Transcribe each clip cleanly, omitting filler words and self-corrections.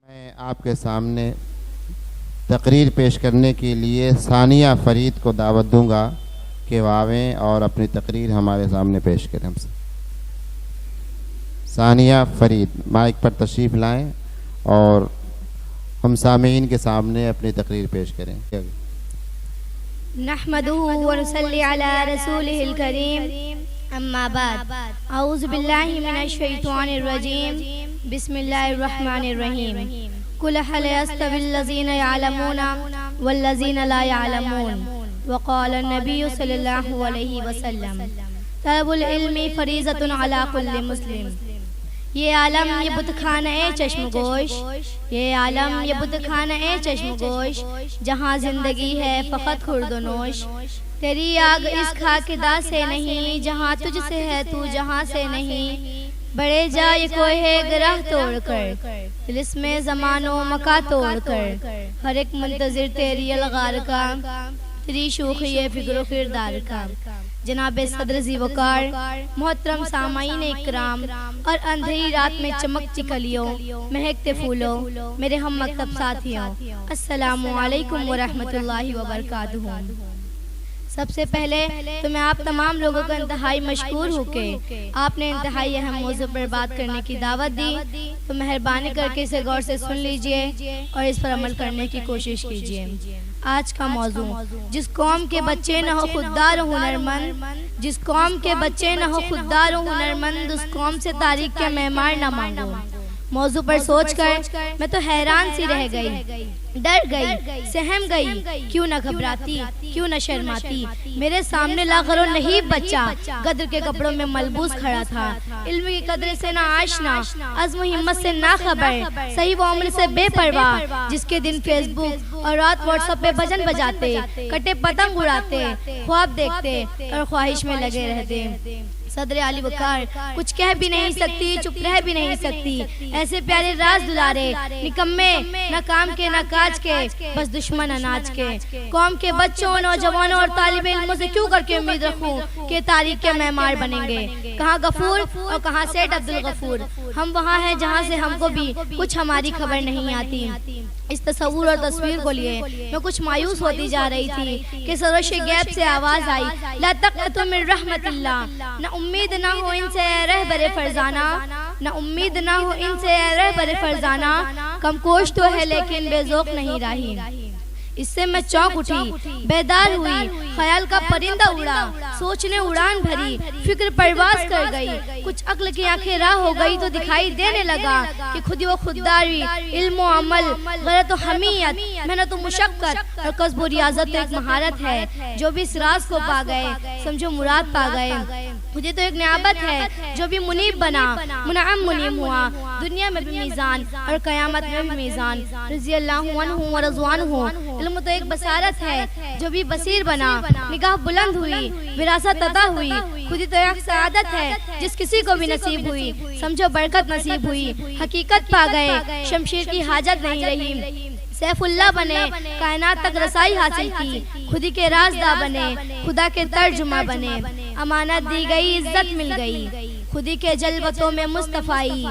میں آپ کے سامنے تقریر پیش کرنے کے لیے ثانیہ فرید کو دعوت دوں گا کہ وہ آویں اور اپنی تقریر ہمارے سامنے پیش کریں۔ ہم سے ثانیہ فرید مائک پر تشریف لائیں اور ہم سامعین کے سامنے اپنی تقریر پیش کریں۔ نحمده ونصلي على رسوله الكريم اما بعد اعوذ باللہ من الشیطان الرجیم بسم اللہ الرحمن الرحیم قل هل يستوي الذين يعلمون والذين لا يعلمون وقال النبي صلی اللہ علیہ وسلم طلب العلم فریضۃ علی کل مسلم۔ یہ عالم یہ بت خانہ چشم گوش، یہ عالم یہ بت خانہ چشم گوش، جہاں زندگی ہے فقط خورد و نوش۔ تیری آگ اس خاکدہ سے نہیں، جہاں تجھ سے ہے تو جہاں سے نہیں۔ بڑے جا یہ کوہ گرہ توڑ کر، طلسم زمان و مکا توڑ کر، ہر ایک منتظر تیری الغار کا، تیری شوخی فکر و کردار کا۔ جناب صدر ذی وقار، محترم سامعین اکرام اور اندھیری رات میں چمکتی کلیوں، مہکتے پھولوں، میرے ہم مکتب ساتھیوں، السلام علیکم ورحمۃ اللہ وبرکاتہ۔ سب سے پہلے تو میں آپ تمام لوگوں کو انتہائی مشکور ہوں کہ آپ نے انتہائی اہم موضوع پر بات کرنے کی دعوت دی، تو مہربانی کر کے اسے غور سے سن لیجئے اور اس پر عمل کرنے کی کوشش کیجئے۔ آج کا موضوع، جس قوم کے بچے نہ ہو خوددار و ہنرمند، جس قوم کے بچے نہ ہو خوددار و ہنرمند، اس قوم سے تاریخ کے معمار نہ مانگو۔ موضوع پر سوچ کر میں تو حیران سی رہ گئی، ڈر گئی، سہم گئی، کیوں نہ گھبراتی، کیوں نہ شرماتی۔ میرے سامنے لاغر و نہیب بچہ غدر کے کپڑوں میں ملبوس کھڑا تھا، علم کی قدر سے نہ آشنا، عزم و ہمت سے نہ خبر، صحیح و عمل سے بے پرواہ، جس کے دن فیس بک اور رات واٹس ایپ پہ بھجن بجاتے، کٹے پتنگ اڑاتے، خواب دیکھتے اور خواہش میں لگے رہتے۔ صدر علی وقار کچھ کہہ بھی نہیں سکتی، چپ رہ بھی نہیں سکتی، ایسے پیارے راز دلارے، نکمے نہ کام کے نہ کاج کے، بس دشمن اناج کے۔ قوم کے بچوں، نوجوانوں اور طالب علموں سے کیوں کر کے امید رکھوں کہ تاریخ کے معمار بنیں گے؟ کہاں غفور اور کہاں سیٹ عبدالغفور؟ ہم وہاں ہیں جہاں سے ہم کو بھی کچھ ہماری خبر نہیں آتی۔ اس تصور اور تصویر کو لیے میں کچھ مایوس ہوتی جا رہی تھی کہ سروش غیب سے آواز آئی، لا تقنطوا من رحمت اللہ، نہ امید نہ ہو ان سے رہبر فرزانہ، نہ امید نہ ہو ان سے رہبر فرزانہ، کم کوش تو ہے لیکن بے ذوق نہیں راہی۔ اس سے میں چونک اٹھی، بیدار ہوئی، خیال کا پرندہ اڑا، سوچ نے اڑان بھری، فکر پرواز کر گئی، کچھ عقل کی آنکھیں راہ ہو گئی تو دکھائی دینے لگا کہ خودی و خودداری، علم و عمل، غیرت و حمیت، محنت و مشقت اور قصب و ریاضت ایک مہارت ہے۔ جو بھی اس راز کو پا گئے سمجھو مراد پا گئے۔ مجھے تو ایک نعمت ہے، جو بھی منیب بنا منعم منیب ہوا، دنیا میں بھی میزان اور قیامت میں بھی میزان، رضی اللہ عنہ و رضوانہ۔ علم تو ایک بصارت ہے، جو بھی بصیر بنا نگاہ بلند ہوئی، وراثت عطا ہوئی۔ خودی تو ایک سعادت ہے، جس کسی کو بھی نصیب ہوئی، سمجھو برکت نصیب ہوئی، حقیقت پا گئے، شمشیر کی حاجت نہیں رہی۔ سیف اللہ بنے، کائنات تک رسائی حاصل کی، خودی کے رازداں بنے، خدا کے ترجمہ بنے، امانت دی گئی، عزت مل گئی، خودی کے جلوتوں میں مصطفائی،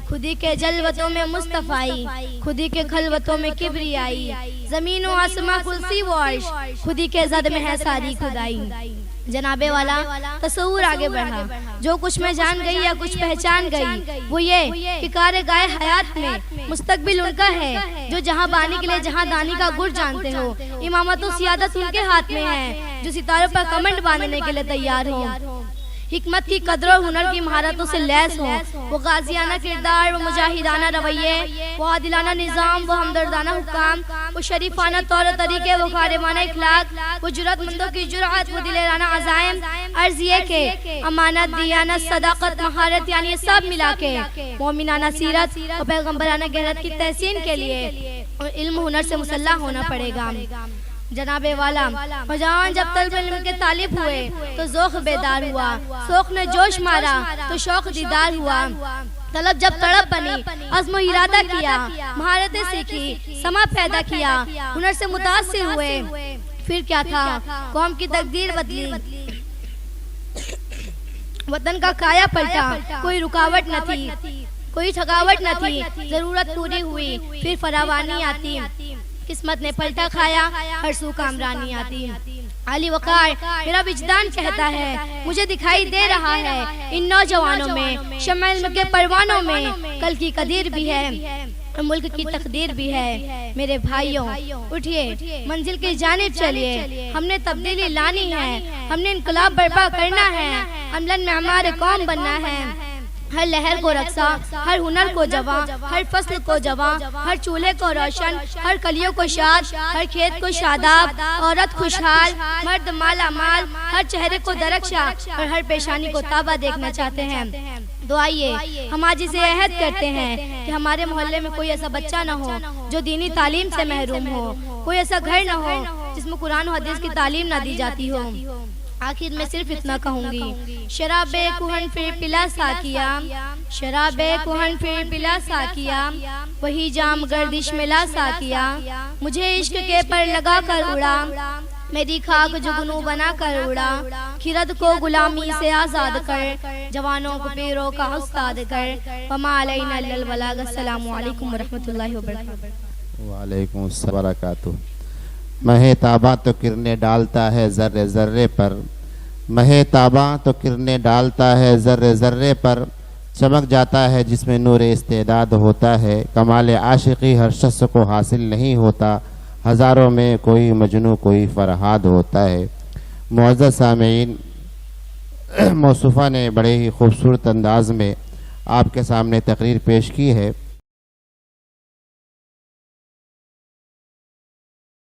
خودی کے جلوتوں میں مصطفائی، خودی کے خلوتوں میں کبریائی، زمین و آسماں کرسی و عرش، خودی کے زد میں ہے ساری خدائی۔ جناب والا تصور آگے بڑھا، جو کچھ میں جان گئی یا کچھ پہچان گئی وہ یہ کہ کار گائے حیات میں مستقبل ان کا ہے، جو جہاں بانی کے لیے جہاں دانی کا گر جانتے ہو۔ امامت و سیادت ان کے ہاتھ میں ہے، جو ستاروں پر کمنڈ باندھنے کے لیے تیار ہو، حکمت کی قدر و ہنر کی مہارتوں سے لیس ہو۔ وہ غازیانہ کردار، وہ مجاہدانہ رویے، وہ عادلانہ نظام، وہ ہمدردانہ حکام، وہ شریفانہ طور و طریقے، وہ خارمانہ اخلاق، وہ جرأت مندوں کی جرأت، وہ دلیرانہ عزائم۔ عرض یہ کہ امانت، دیانت، صداقت، مہارت، یعنی یہ سب ملا کے مومنانہ سیرت اور پیغمبرانہ غیرت کی تحسین کے لیے اور علم ہنر سے مسلح ہونا پڑے گا۔ جناب والا نوجوان جب طلب علم کے طالب ہوئے تو ذوق بیدار ہوا، شوق نے جوش مارا تو شوق دیدار ہوا، طلب جب تڑپ بنی، عزم و ارادہ کیا، مہارتیں سیکھی، سما پیدا کیا، ہنر سے متاثر ہوئے، پھر کیا تھا، قوم کی تقدیر بدلی، وطن کا کایا پلٹا، کوئی رکاوٹ نہ تھی، کوئی تھکاوٹ نہ تھی، ضرورت پوری ہوئی پھر فراوانی آتی، قسمت نے پلٹا کھایا ہر سو کامرانی آتی۔ علی وقار میرا وجدان کہتا ہے، مجھے دکھائی دے رہا ہے ان نوجوانوں میں، شمع علم کے پروانوں میں کل کی قدیر بھی ہے، ملک کی تقدیر بھی ہے۔ میرے بھائیوں اٹھیے، منزل کی جانب چلیے، ہم نے تبدیلی لانی ہے، ہم نے انقلاب برپا کرنا ہے، ہم لن معمار قوم بننا ہے۔ ہر لہر کو رقصہ، ہر ہنر کو جواں، ہر فصل کو جواں، ہر چولہے کو روشن، ہر کلیوں کو شاد، ہر کھیت کو شاداب، عورت خوشحال، مرد مالا مال، ہر چہرے کو درخشاں اور ہر پیشانی کو تابہ دیکھنا چاہتے ہیں۔ دعائیے ہم آج اسے عہد کرتے ہیں کہ ہمارے محلے میں کوئی ایسا بچہ نہ ہو جو دینی تعلیم سے محروم ہو، کوئی ایسا گھر نہ ہو جس میں قرآن و حدیث کی تعلیم نہ دی جاتی ہو۔ آخر میں صرف اتنا کہوں گی، شراب کہن پھر پلا ساکیا، شراب کہن پھر پلا ساکیا، وہی جام گردش ملا ساکیا، مجھے عشق کے پر لگا کر اڑا، میری خاک جگنو بنا کر اڑا، خرد کو غلامی سے آزاد کر، جوانوں کو پیروں کا استاد کر، وما علینا الا البلاغ۔ السلام علیکم ورحمۃ اللہ وبرکاتہ۔ وعلیکم السلام وبرکاتہ۔ مہ تاباں تو کرنے ڈالتا ہے ذرے ذرے پر، مہ تاباں تو کرنے ڈالتا ہے ذرے ذرے پر، چمک جاتا ہے جس میں نور استعداد ہوتا ہے، کمال عاشقی ہر شخص کو حاصل نہیں ہوتا، ہزاروں میں کوئی مجنوں کوئی فرہاد ہوتا ہے۔ معزز سامعین، موصوفہ نے بڑے ہی خوبصورت انداز میں آپ کے سامنے تقریر پیش کی ہے۔